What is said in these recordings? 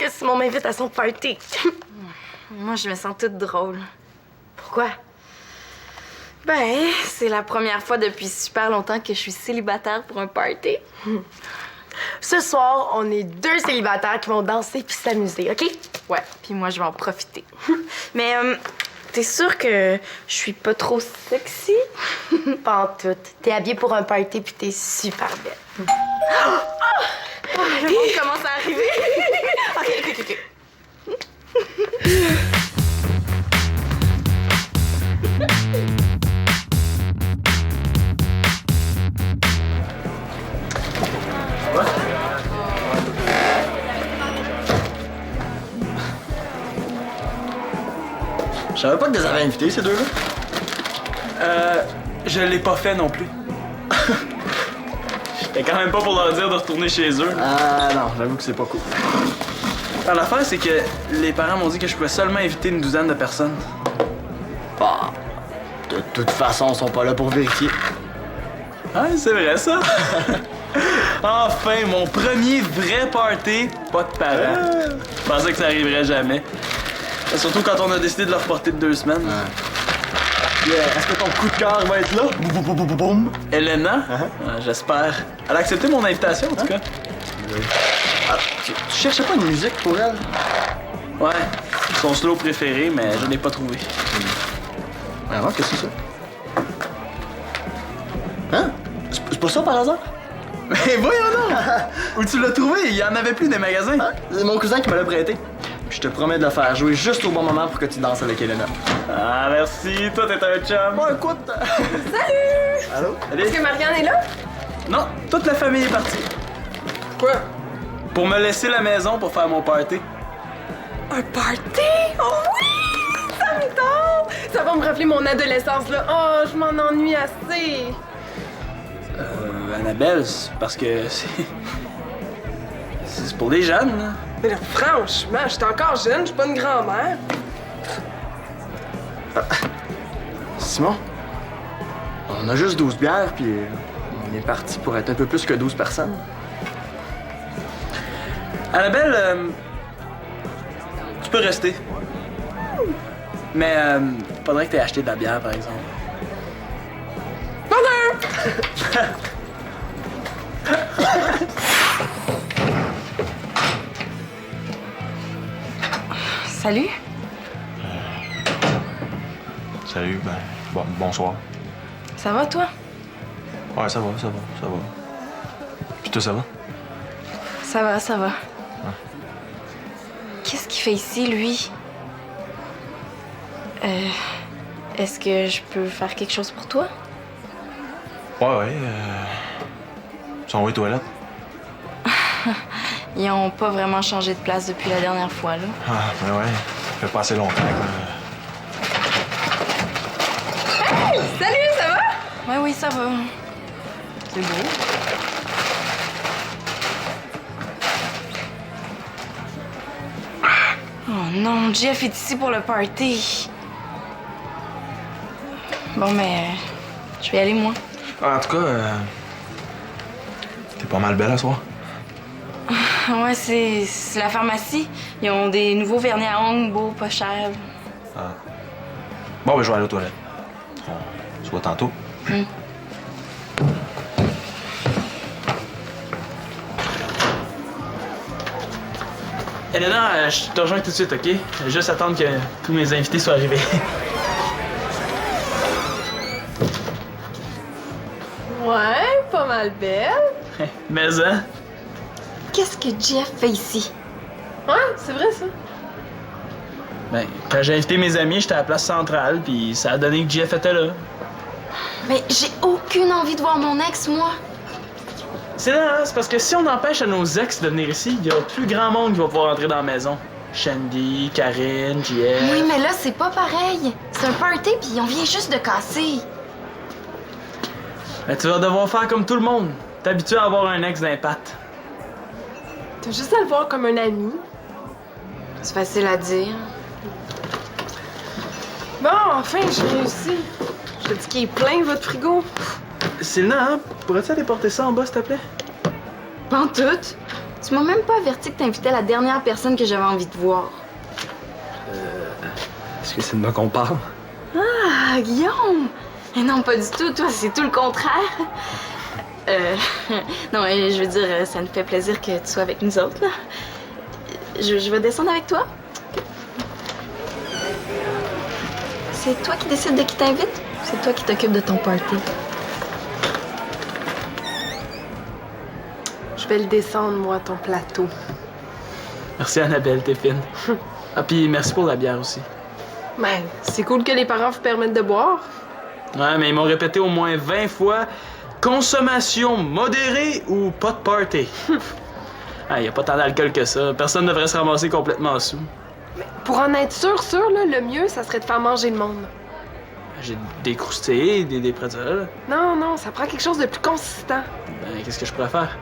que Simon m'invite à son party. Moi, je me sens toute drôle. Pourquoi? Ben, c'est la première fois depuis super longtemps que je suis célibataire pour un party. Ce soir, on est 2 célibataires qui vont danser puis s'amuser, OK? Ouais, puis moi, je vais en profiter. Mais, t'es sûre que je suis pas trop sexy? Pas en tout. T'es habillée pour un party puis t'es super belle. Le monde commence à arriver. OK. Je savais pas que tu les avais invités, ces deux-là. Je l'ai pas fait non plus. J'étais quand même pas pour leur dire de retourner chez eux. Ah non, j'avoue que c'est pas cool. Alors, l'affaire, c'est que les parents m'ont dit que je pouvais seulement inviter une douzaine de personnes. Bah, de toute façon, ils sont pas là pour vérifier. Ouais, c'est vrai, ça. Enfin, mon premier vrai party, pas de parents. Je pensais que ça arriverait jamais. Surtout quand on a décidé de le reporter de 2 semaines. Est-ce que ton coup de cœur va être là? Boum! Elena, j'espère. Elle a accepté mon invitation, en tout cas. Ah, tu cherchais pas une musique pour elle? Ouais, son slow préféré, mais je l'ai pas trouvé. Vraiment, qu'est-ce que c'est ça? Hein? C'est pas ça par hasard? Mais voyons donc! Où tu l'as trouvé? Il y en avait plus des magasins. Ah, c'est mon cousin qui me l'a prêté. Je te promets de le faire jouer juste au bon moment pour que tu danses avec Elena. Ah, merci. Toi, t'es un chum. Bon, écoute. Salut! Allô? Allez. Est-ce que Marianne est là? Non, toute la famille est partie. Quoi? Pour me laisser la maison pour faire mon party. Un party? Oh oui! Ça me tente! Ça va me rappeler mon adolescence, là. Oh, je m'en ennuie assez. Annabelle, c'est parce que c'est pour les jeunes, là. Mais là, franchement, je suis encore jeune, je suis pas une grand-mère. Simon? On a juste 12 bières, puis on est parti pour être un peu plus que 12 personnes. Annabelle, tu peux rester. Mais faudrait que t'aies acheté de la bière, par exemple. Salut. Salut, bonsoir. Ça va, toi? Ouais, ça va. Puis toi, ça va? Ça va. Qu'est-ce qu'il fait ici, lui? Est-ce que je peux faire quelque chose pour toi? Ouais, ils sont où les toilettes? Ils ont pas vraiment changé de place depuis la dernière fois, là. Ah, ben ouais, ça fait pas assez longtemps, quoi. Salut, ça va? Ouais, oui, ça va. C'est beau. Oh non, Jeff est ici pour le party. Bon, mais je vais y aller, moi. En tout cas, t'es pas mal belle à soir. Ouais, c'est la pharmacie. Ils ont des nouveaux vernis à ongles beaux, pas chers. Ah. Bon, ben je vais aller aux toilettes. On se voit tantôt. Elena, je te rejoins tout de suite, OK? Juste attendre que tous mes invités soient arrivés. Ouais, pas mal belle. Mais, hein? Qu'est-ce que Jeff fait ici? Ouais, c'est vrai, ça. Ben, quand j'ai invité mes amis, j'étais à la place centrale, puis ça a donné que Jeff était là. Mais j'ai aucune envie de voir mon ex, moi. C'est là, hein? C'est parce que si on empêche à nos ex de venir ici, il y a plus grand monde qui va pouvoir entrer dans la maison. Shandy, Karine, Jeff... Oui, mais là, c'est pas pareil. C'est un party, puis on vient juste de casser. Ben, tu vas devoir faire comme tout le monde. T'habitues à avoir un ex d'impact. T'as juste à le voir comme un ami. C'est facile à dire. Bon, enfin, j'ai réussi. Je te dis qu'il est plein, votre frigo. Sylna, hein? Pourrais-tu aller porter ça en bas, s'il te plaît? Pas en tout. Tu m'as même pas averti que t'invitais la dernière personne que j'avais envie de voir. Est-ce que c'est de moi qu'on parle? Ah, Guillaume! Eh non, pas du tout. Toi, c'est tout le contraire. Non, je veux dire, ça me fait plaisir que tu sois avec nous autres, là. Je vais descendre avec toi. C'est toi qui décides de qui t'invite? C'est toi qui t'occupes de ton party. Je vais le descendre, moi, ton plateau. Merci, Annabelle, t'es fine. Ah, puis merci pour la bière aussi. Ben, c'est cool que les parents vous permettent de boire. Ouais, mais ils m'ont répété au moins 20 fois consommation modérée ou pas de party. Ah, y a pas tant d'alcool que ça. Personne ne devrait se ramasser complètement sous. Pour en être sûr, là, le mieux, ça serait de faire manger le monde. J'ai des croustilles, des pretzels. Non, ça prend quelque chose de plus consistant. Ben, qu'est-ce que je pourrais faire?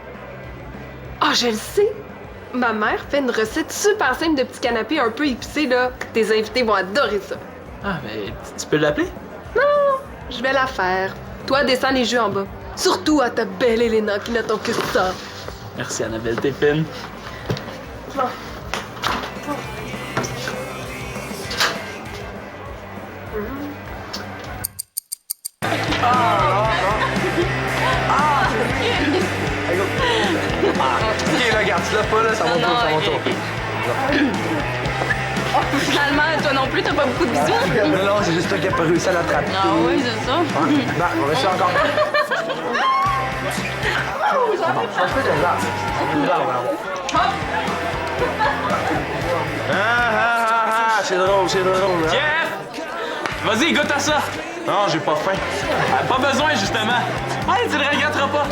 Ah, je le sais! Ma mère fait une recette super simple de petits canapés un peu épicés, là, que tes invités vont adorer ça. Ah, ben, tu peux l'appeler? Non, je vais la faire. Toi, descends les jus en bas. Surtout à ta belle Elena qui n'attend que ça. Merci, Annabelle, t'es fine. Bon. Ok, là, regarde, tu l'as pas, là, ça va Non, ça va ok, tour. Finalement, toi non plus, t'as pas beaucoup de bisous. Non, c'est juste toi qui n'as pas réussi à l'attraper. Ah oui, c'est ça. Bah, on va essayer encore. Un peu de là. C'est drôle, hein? Jeff! Vas-y, goûte à ça! Non, j'ai pas faim. Pas besoin, justement. Ouais, tu le regretteras pas.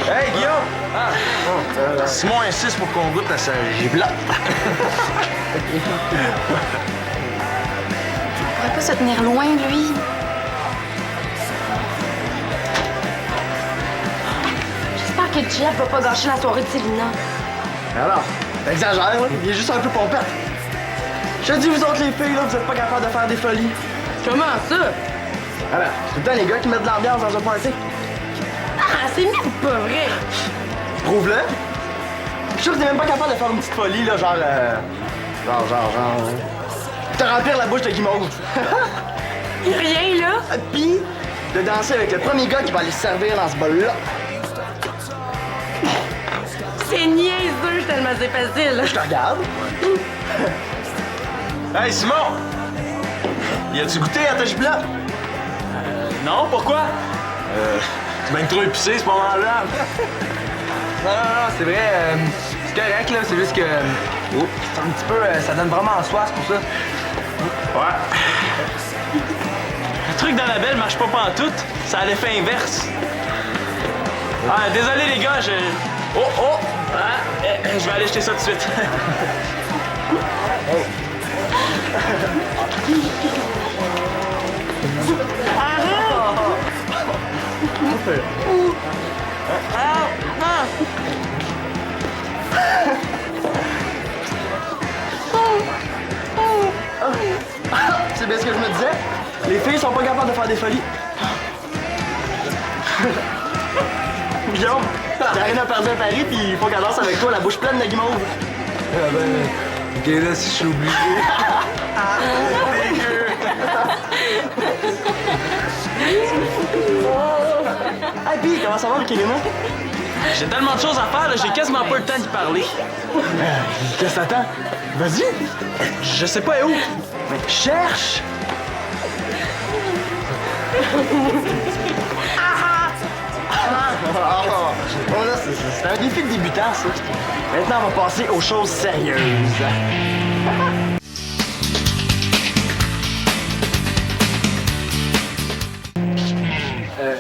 Hey, Guillaume! Simon insiste pour qu'on goûte à sa giblotte. On pourrait pas se tenir loin de lui. J'espère que Jeff va pas gâcher la soirée de Célina. Alors, t'exagères, hein? Il est juste un peu pompette. Je te dis, vous autres les filles, là, vous êtes pas capables de faire des folies. Comment ça? Alors, c'est tout le temps les gars qui mettent de l'ambiance dans un party. Ah, c'est même pas vrai. Prouve-le. Je suis sûr que t'es même pas capable de faire une petite folie, là, genre... Te remplir la bouche de guimauve. Rien, là. Puis, de danser avec le premier gars qui va aller se servir dans ce bol-là. C'est niaiseux tellement c'est facile. Je te regarde. Hey, Simon! Y a-tu goûté à ta giblotte? Non, pourquoi? C'est bien trop épicé, ce moment-là. Non, c'est vrai. C'est correct, là. C'est juste que... Oh, c'est un petit peu... ça donne vraiment soif, pour ça. Ouais. Le truc d'Annabelle marche pas pantoute. Ça a l'effet inverse. Ah, désolé, les gars, je... Oh! Ah, je vais aller jeter ça tout de suite. C'est bien ce que je me disais. Les filles sont pas capables de faire des folies. Guillaume, Karine a perdu un pari, puis il faut qu'elle danse avec toi, la bouche pleine de guimauve. Ok, là, si je suis obligé. Hey, puis, comment ça va avec Elena? J'ai tellement de choses à faire, là, j'ai quasiment pas le temps d'y parler. Qu'est-ce que t'attends? Vas-y. Je sais pas où. Mais cherche! Oh là, c'est un défi de débutant, ça. Maintenant, on va passer aux choses sérieuses.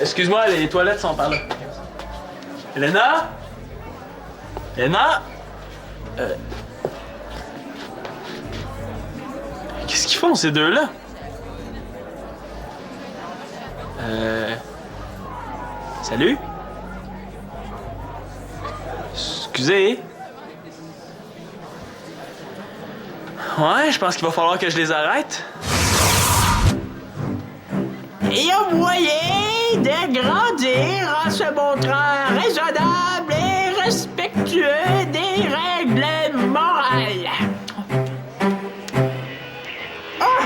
Excuse-moi, les toilettes sont par là. Elena? Elena? Qu'est-ce qu'ils font, ces deux-là? Salut? Excusez. Ouais, je pense qu'il va falloir que je les arrête. Il y a moyen de grandir. dire en se montrant raisonnable et respectueux des règles morales. Ah!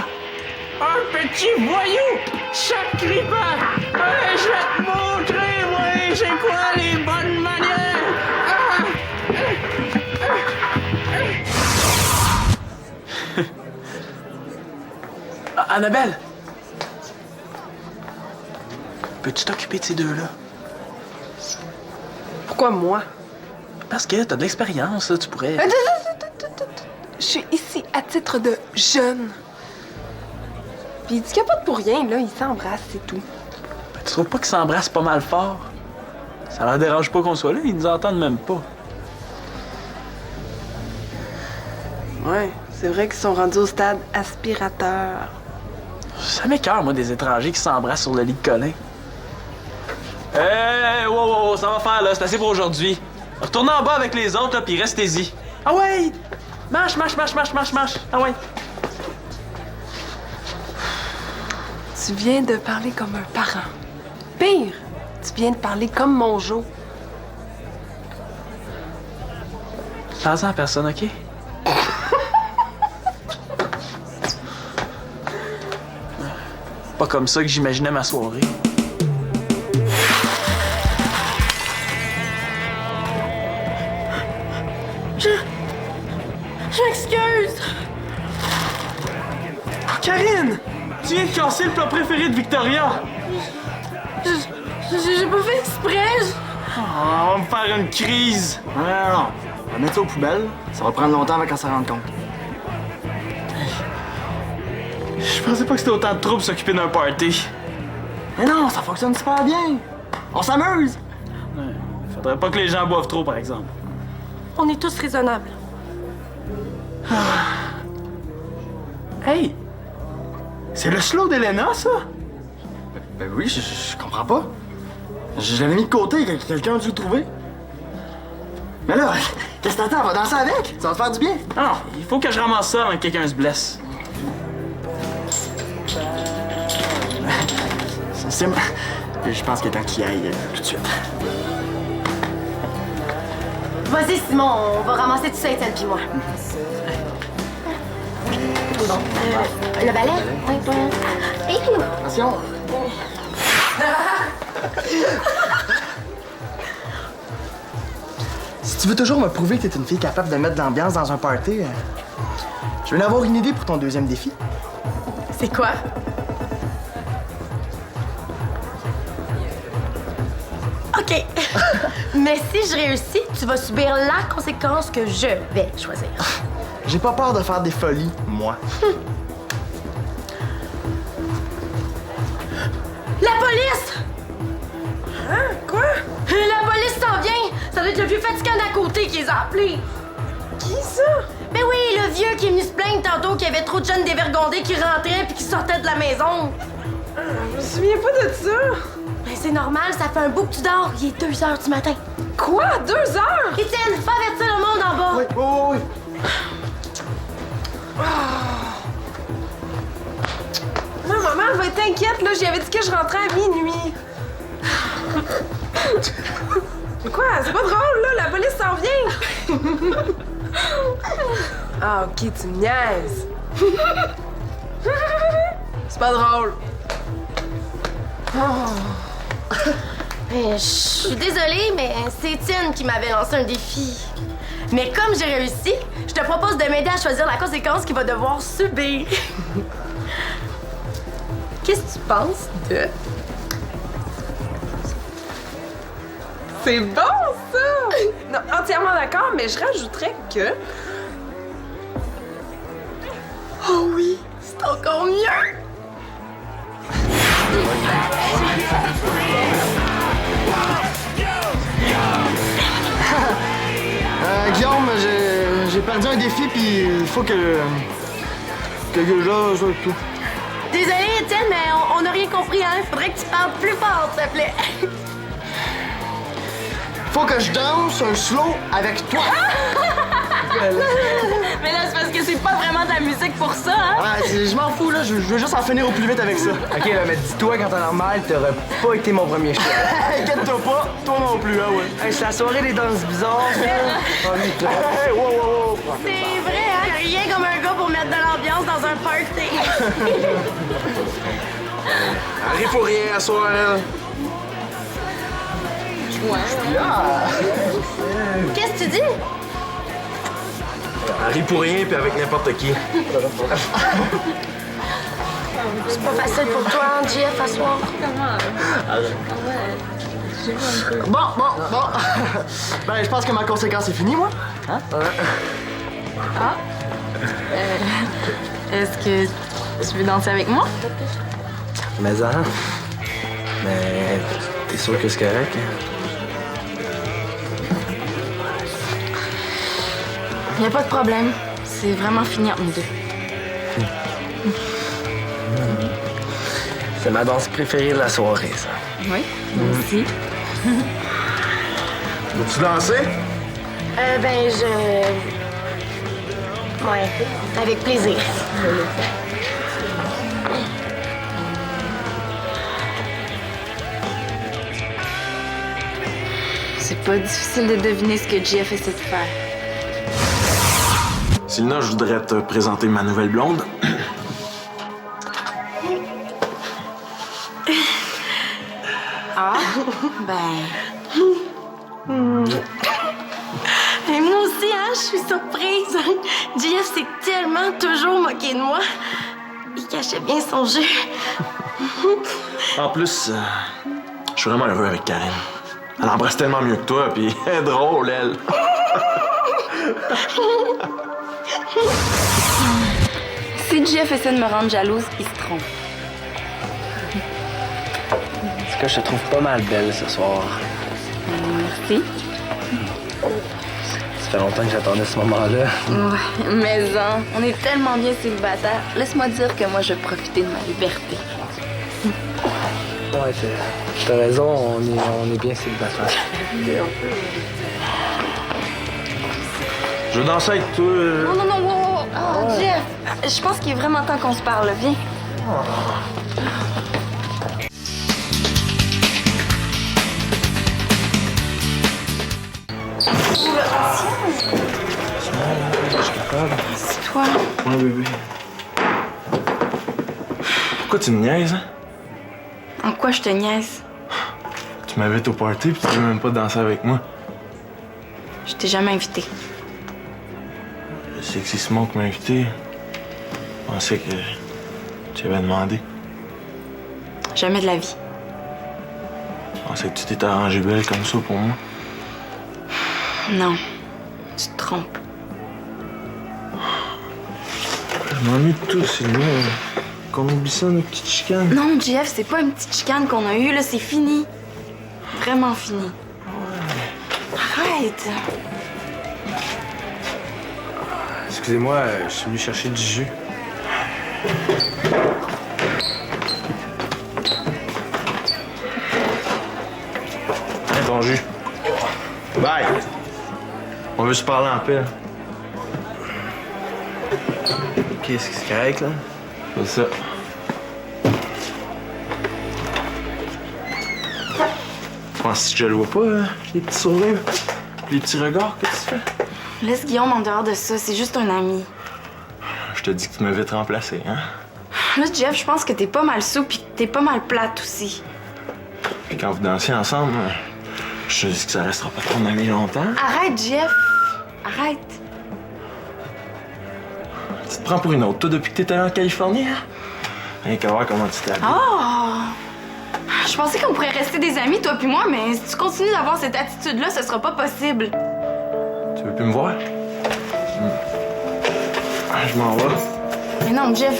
Un petit voyou! Sacripant! Je vais te montrer, moi, c'est quoi les bonnes manières! Annabelle! Peux-tu t'occuper de ces deux-là? Pourquoi moi? Parce que t'as de l'expérience, là, tu pourrais... Je suis ici à titre de jeune. Puis il dit capote pour rien, là, ils s'embrassent, c'est tout. Tu trouves pas qu'ils s'embrassent pas mal fort? Ça leur dérange pas qu'on soit là, ils nous entendent même pas. Ouais, c'est vrai qu'ils sont rendus au stade aspirateur. Ça m'écoeure, moi, des étrangers qui s'embrassent sur le lit de Colin. Wow, ça va faire, là, c'est assez pour aujourd'hui. Retournez en bas avec les autres, là, puis restez-y. Ah ouais! Marche! Ah ouais! Tu viens de parler comme un parent. Pire, tu viens de parler comme mon Jo. Parle-en à personne, OK? Pas comme ça que j'imaginais ma soirée. Je m'excuse! Karine! Tu viens de casser le plat préféré de Victoria! J'ai pas fait exprès! On va me faire une crise! Non. On va mettre ça aux poubelles. Ça va prendre longtemps avant qu'on s'en rende compte. Je pensais pas que c'était autant de troubles s'occuper d'un party. Mais non, ça fonctionne super bien. On s'amuse. Faudrait pas que les gens boivent trop, par exemple. On est tous raisonnables. Hey! C'est le slow d'Elena, ça? Ben oui, je comprends pas. Je l'avais mis de côté, quelqu'un a dû le trouver. Mais là, qu'est-ce que t'attends? On va danser avec? Ça va te faire du bien. Non, il faut que je ramasse ça avant que quelqu'un se blesse. Je pense qu'il est temps qu'il aille tout de suite. Vas-y, Simon, on va ramasser tout ça, Étienne puis moi. Bon, le balai? Oui, oui. Et Attention! Si tu veux toujours me prouver que t'es une fille capable de mettre de l'ambiance dans un party, je vais en avoir une idée pour ton deuxième défi. C'est quoi? OK. Mais si je réussis, tu vas subir la conséquence que je vais choisir. J'ai pas peur de faire des folies, moi. La police! Hein? Quoi? La police s'en vient! Ça doit être le vieux fatigant d'à côté qui les a appelés. Qui ça? Ben oui, le vieux qui est venu se plaindre tantôt qu'il y avait trop de jeunes dévergondés qui rentraient puis qui sortaient de la maison. Je me souviens pas de ça. Ben c'est normal, ça fait un bout que tu dors. Il est 2 heures du matin. Quoi? 2 heures? Étienne, fais avertir le monde en bas. Oui. Non, maman, elle va être inquiète, là. J'y avais dit que je rentrais à minuit. Mais quoi? C'est pas drôle, là. La police s'en vient. Ah, OK, tu me niaises. C'est pas drôle. Je suis désolée, mais c'est Étienne qui m'avait lancé un défi. Mais comme j'ai réussi, je te propose de m'aider à choisir la conséquence qu'il va devoir subir. Qu'est-ce que tu penses de... C'est bon, ça! Non, entièrement d'accord, mais je rajouterais que... Oh oui, c'est encore mieux! Guillaume, j'ai perdu un défi, puis il faut que je joue tout. Désolée, Étienne, mais on n'a rien compris, hein? Faudrait que tu parles plus fort, s'il te plaît. Faut que je danse un slow avec toi. Mais là, c'est parce que c'est pas vraiment de la musique pour ça, hein? Ah, je m'en fous, là. Je veux juste en finir au plus vite avec ça. Ok, là, mais dis-toi qu'en temps normal, t'aurais pas été mon premier choix. Inquiète-toi pas, toi non plus, hein, ouais. Hey, c'est la soirée des danses bizarres, ça. Hey, wow, wow, wow. C'est vrai, hein? Rien comme un gars pour mettre de l'ambiance dans un party. Arrive pour rien à soir, là. Qu'est-ce que tu dis? Arrive pour rien, puis avec n'importe qui. C'est pas facile pour toi, hein, JF, à soir. Bon. Ben, je pense que ma conséquence est finie, moi. Hein? Est-ce que tu veux danser avec moi? Mais mais t'es sûr que c'est correct? Hein? Y a pas de problème. C'est vraiment fini entre nous deux. C'est ma danse préférée de la soirée, ça. Oui, moi aussi. Veux-tu danser? Ben, Ouais, avec plaisir. C'est pas difficile de deviner ce que JF essaie de faire. Sylvina, je voudrais te présenter ma nouvelle blonde. Ah, ben... Et moi aussi, hein, je suis surprise. JF s'est tellement toujours moqué de moi. Il cachait bien son jeu. En plus, je suis vraiment heureux avec Karine. Elle embrasse tellement mieux que toi, puis elle est drôle, elle. Si JF essaie de me rendre jalouse, il se trompe. En tout cas, je te trouve pas mal belle ce soir. Merci. Ça fait longtemps que j'attendais ce moment-là. Ouais, mais on est tellement bien célibataires. Laisse-moi dire que moi, je veux profiter de ma liberté. Ouais, t'as raison, on est bien célibataires. Je veux danser avec toi. Non, wow. Oh, Jeff, je pense qu'il est vraiment temps qu'on se parle. Viens. C'est toi. Ouais, bébé. Pourquoi tu me niaises, hein? En quoi je te niaise? Tu m'invites au party puis tu veux même pas danser avec moi. Je t'ai jamais invité. C'est que c'est Simon qui m'a invité. Je pensais que tu avais demandé. Jamais de la vie. Je pensais que tu t'étais arrangé belle comme ça pour moi. Non, tu te trompes. Je m'ennuie de tout, Sylvia. Qu'on oublie ça, notre petite chicane. Non, Jeff, c'est pas une petite chicane qu'on a eue, là, c'est fini. Vraiment fini. Arrête! Excusez-moi, je suis venu chercher du jus. Tiens ton jus. Bye! On veut se parler en paix. Ok, c'est correct, là? C'est ça. Tu penses que je le vois pas, hein? Les petits sourires, les petits regards que tu fais? Laisse Guillaume en dehors de ça, c'est juste un ami. Je te dis que tu m'as vite remplacé, hein? Là, Jeff, je pense que t'es pas mal sous pis que t'es pas mal plate aussi. Puis quand vous dansez ensemble, je te dis que ça restera pas ton ami longtemps. Arrête, Jeff! Arrête! Tu te prends pour une autre, toi, depuis que t'étais en Californie, hein? Rien qu'à voir comment tu t'habilles. Oh! Je pensais qu'on pourrait rester des amis, toi puis moi, mais si tu continues d'avoir cette attitude-là, ce sera pas possible. Tu veux plus me voir? Je m'en vais. Mais non, Jeff,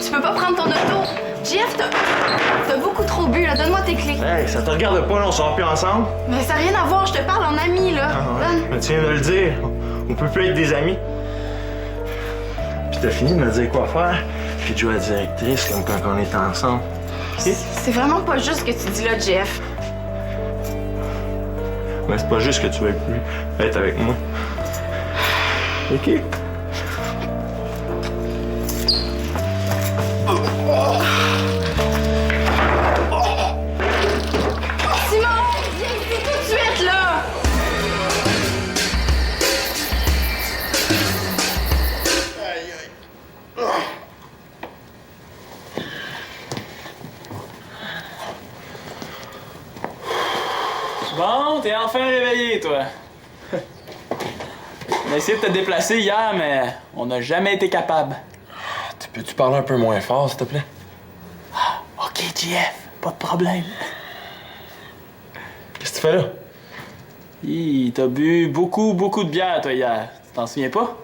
tu peux pas prendre ton auto. Jeff, t'as beaucoup trop bu, là. Donne-moi tes clés. Hey, ça te regarde pas, là, on sort plus ensemble? Mais ça n'a rien à voir, je te parle en ami, là. Donne. Mais tu viens de le dire, on peut plus être des amis. Puis t'as fini de me dire quoi faire, puis de jouer à la directrice comme quand on était ensemble. Ok? C'est vraiment pas juste ce que tu dis là, Jeff. Mais c'est pas juste que tu veux plus être avec moi. OK. Simon, viens ici tout de suite, là! Bon, t'es enfin réveillé, toi. On a essayé de te déplacer hier, mais on n'a jamais été capable. Peux-tu parler un peu moins fort, s'il te plaît? OK, JF, pas de problème. Qu'est-ce que tu fais là? Hi, t'as bu beaucoup de bière, toi, hier. Tu t'en souviens pas?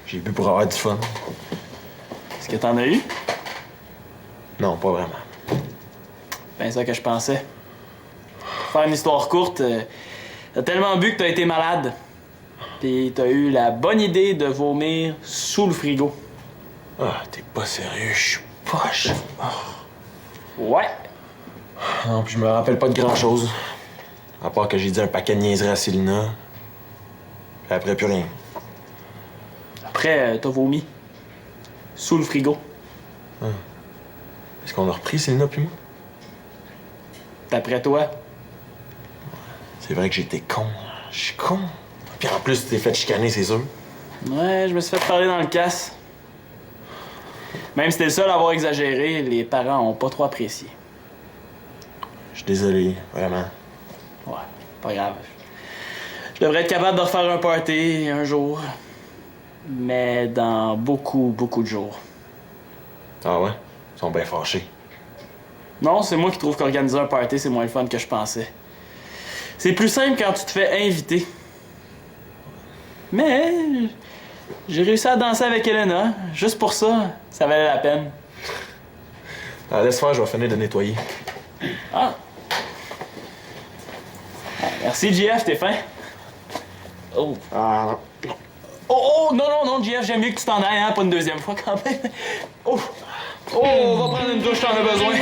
J'ai bu pour avoir du fun. Est-ce que t'en as eu? Non, pas vraiment. Ben, ça que je pensais. Pour faire une histoire courte, t'as tellement bu que t'as été malade. Puis t'as eu la bonne idée de vomir sous le frigo. Ah, t'es pas sérieux, je suis poche. Ouais. Non, puis je me rappelle pas de grand-chose. À part que j'ai dit un paquet de niaiseries à Célina. Puis après, plus rien. Après, t'as vomi. Sous le frigo. Est-ce qu'on a repris Célina puis moi? D'après toi. C'est vrai que j'étais con. Je suis con. Puis en plus, tu t'es fait chicaner, c'est sûr. Ouais, je me suis fait parler dans le casse. Même si t'es le seul à avoir exagéré, les parents ont pas trop apprécié. Je suis désolé, vraiment. Ouais, pas grave. Je devrais être capable de refaire un party un jour. Mais dans beaucoup de jours. Ah ouais? Ils sont bien fâchés. Non, c'est moi qui trouve qu'organiser un party, c'est moins le fun que je pensais. C'est plus simple quand tu te fais inviter. Mais j'ai réussi à danser avec Elena. Juste pour ça, ça valait la peine. Ah, laisse faire, je vais finir de nettoyer. Ah! Merci, JF, t'es fin. Oh. Ah, non. Oh, non, JF, j'aime mieux que tu t'en ailles, hein, pas une deuxième fois quand même. Oh! Oh, on va prendre une douche, t'en as besoin.